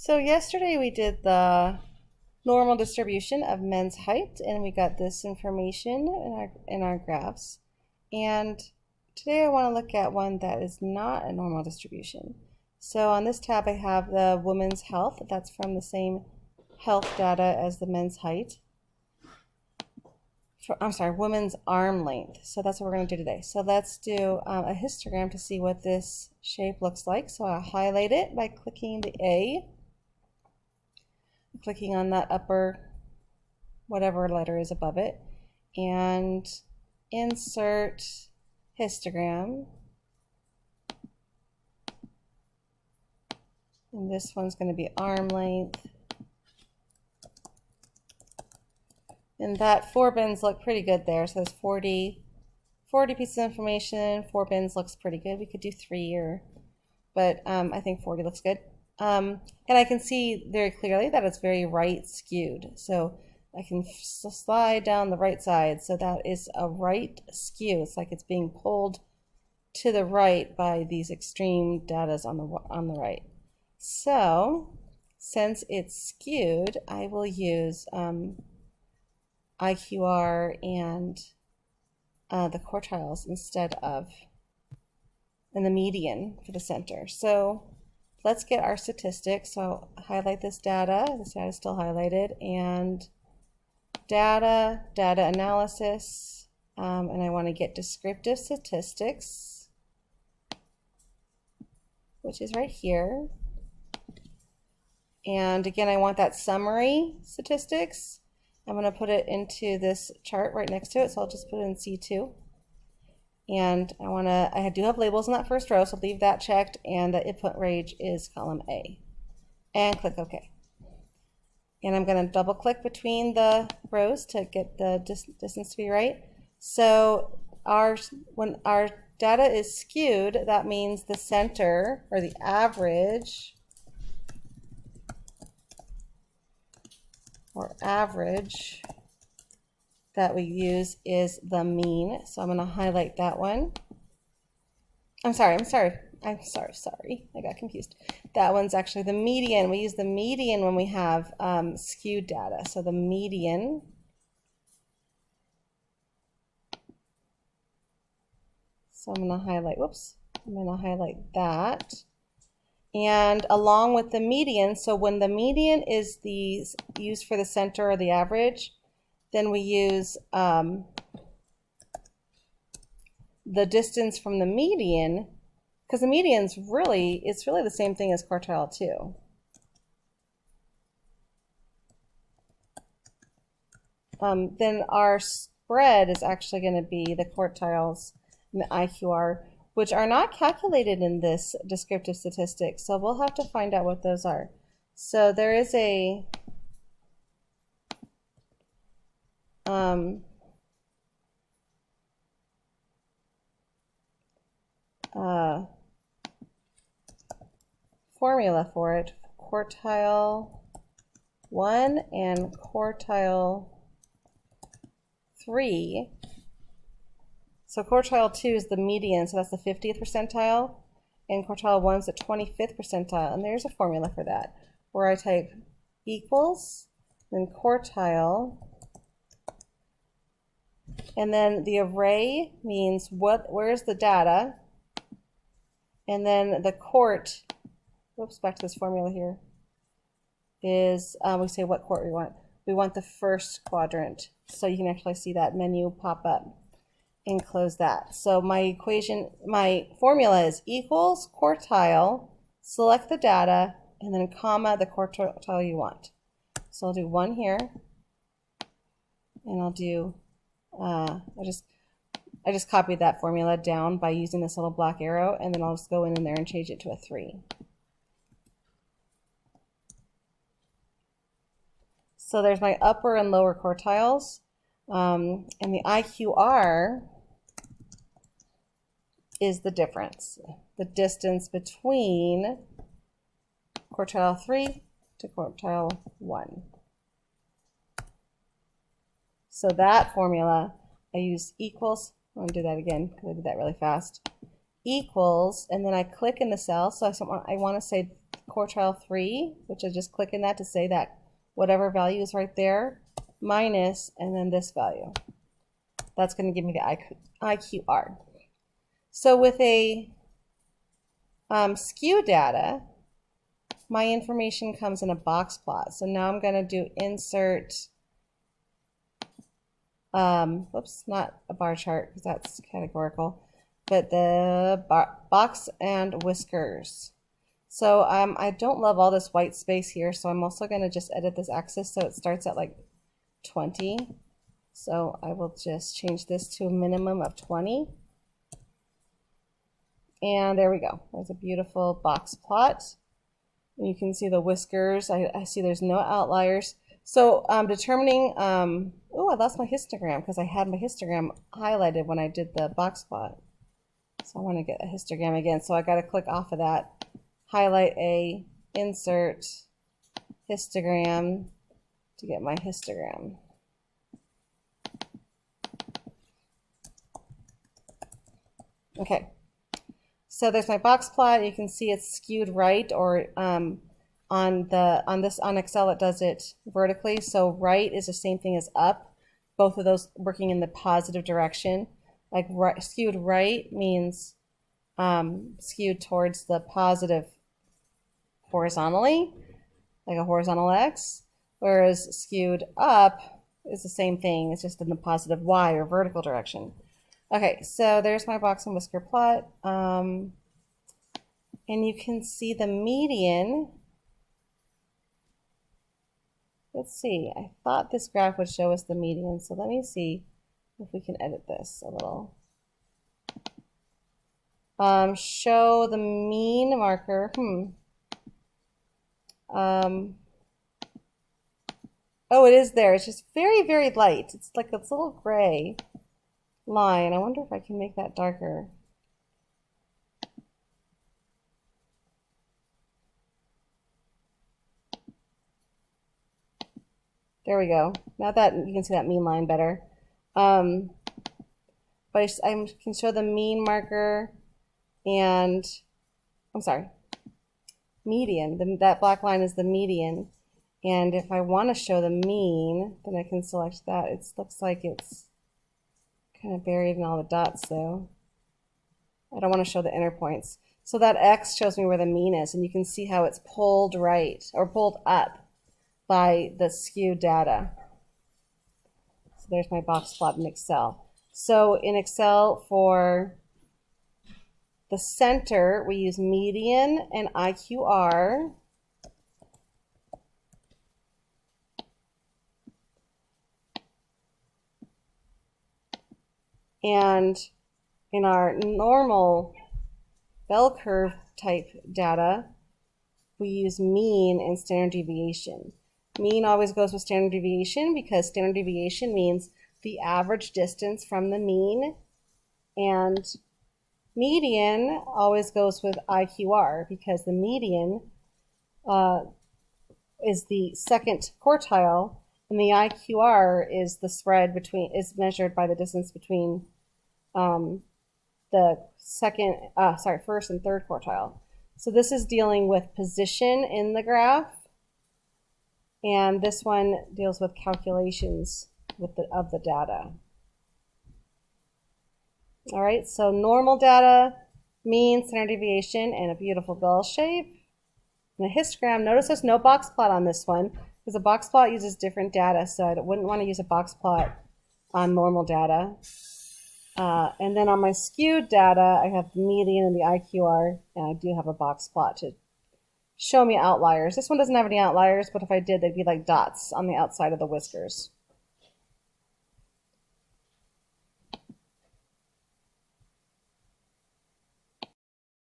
So yesterday we did the normal distribution of men's height, and we got this information in our graphs. And today I want to look at one that is not a normal distribution. So on this tab I have the women's health. That's from the same health data as the men's height. Women's arm length. So that's what we're going to do today. So let's do a histogram to see what this shape looks like. So I'll highlight it by clicking the A, clicking on that upper whatever letter is above it, and insert histogram. And this one's going to be arm length. And that 4 bins look pretty good there. So there's 40 pieces of information. 4 bins looks pretty good. We could do 3 but I think 40 looks good. And I can see very clearly that it's very right skewed. So I can slide down the right side. So that is a right skew. It's like it's being pulled to the right by these extreme data on the right. So since it's skewed, I will use IQR and the quartiles instead of and the median for the center. So let's get our statistics. So I'll highlight this data. This data is still highlighted, and data analysis, and I want to get descriptive statistics, which is right here. And again, I want that summary statistics. I'm going to put it into this chart right next to it, so I'll just put it in C2. And I do have labels in that first row, so leave that checked, and the input range is column A. And click OK. And I'm going to double click between the rows to get the distance to be right. So when our data is skewed, that means the center, or the average, that we use is the mean. So I'm going to highlight that one. I'm sorry. I got confused. That one's actually the median. We use the median when we have skewed data. So the median. So I'm going to highlight, I'm going to highlight that. And along with the median, so when the median is used for the center or the average, then we use the distance from the median, because the median's it's really the same thing as quartile 2. Then our spread is actually going to be the quartiles and the IQR, which are not calculated in this descriptive statistics. So we'll have to find out what those are. So there is a formula for it, quartile 1 and quartile 3. So quartile 2 is the median, so that's the 50th percentile, and quartile 1 is the 25th percentile, and there's a formula for that, where I type equals, then quartile, and then the array means where's the data, and then the quart, back to this formula here, is we say what quart we want. We want the first quadrant, so you can actually see that menu pop up and close that. So my formula is equals quartile, select the data, and then comma the quartile you want. So I'll do 1 here, and I'll do I just copied that formula down by using this little black arrow, and then I'll just go in there and change it to a 3. So there's my upper and lower quartiles, and the IQR is the difference, the distance between quartile 3 to quartile 1. So that formula, I use equals. I'm going to do that again because I did that really fast. Equals, and then I click in the cell. So I want to say quartile 3, which I just click in that to say that whatever value is right there, minus, and then this value. That's going to give me the IQR. So with a skew data, my information comes in a box plot. So now I'm going to do insert, whoops, not a bar chart because that's categorical, but the box and whiskers. So I don't love all this white space here, so I'm also going to just edit this axis so it starts at like 20. So I will just change this to a minimum of 20. And there we go. There's a beautiful box plot. And you can see the whiskers. I see there's no outliers. So determining, oh, I lost my histogram because I had my histogram highlighted when I did the box plot. So I want to get a histogram again. So I got to click off of that. Highlight a, insert, histogram to get my histogram. Okay, so there's my box plot. You can see it's skewed right, or on Excel it does it vertically. So right is the same thing as up. Both of those working in the positive direction. Like skewed right means skewed towards the positive horizontally, like a horizontal X, whereas skewed up is the same thing, it's just in the positive Y or vertical direction. Okay, so there's my box and whisker plot, and you can see the median. Let's see, I thought this graph would show us the median, so let me see if we can edit this a little. Show the mean marker. Oh, it is there. It's just very, very light. It's like this little gray line. I wonder if I can make that darker. There we go. Now that you can see that mean line better. But I can show the mean marker and, I'm sorry, median. That black line is the median. And if I want to show the mean, then I can select that. It looks like it's kind of buried in all the dots though. I don't want to show the inner points. So that X shows me where the mean is, and you can see how it's pulled right or pulled up by the skewed data. So there's my box plot in Excel. So in Excel for the center, we use median and IQR. And in our normal bell curve type data, we use mean and standard deviation. Mean always goes with standard deviation because standard deviation means the average distance from the mean, and median always goes with IQR because the median is the second quartile, and the IQR is the spread between, is measured by the distance between the first and third quartile. So this is dealing with position in the graph, and this one deals with calculations of the data. All right, so normal data, mean, standard deviation, and a beautiful bell shape. And a histogram, notice there's no box plot on this one because a box plot uses different data, so I wouldn't want to use a box plot on normal data. And then on my skewed data, I have the median and the IQR, and I do have a box plot to show me outliers. This one doesn't have any outliers, but if I did, they'd be like dots on the outside of the whiskers.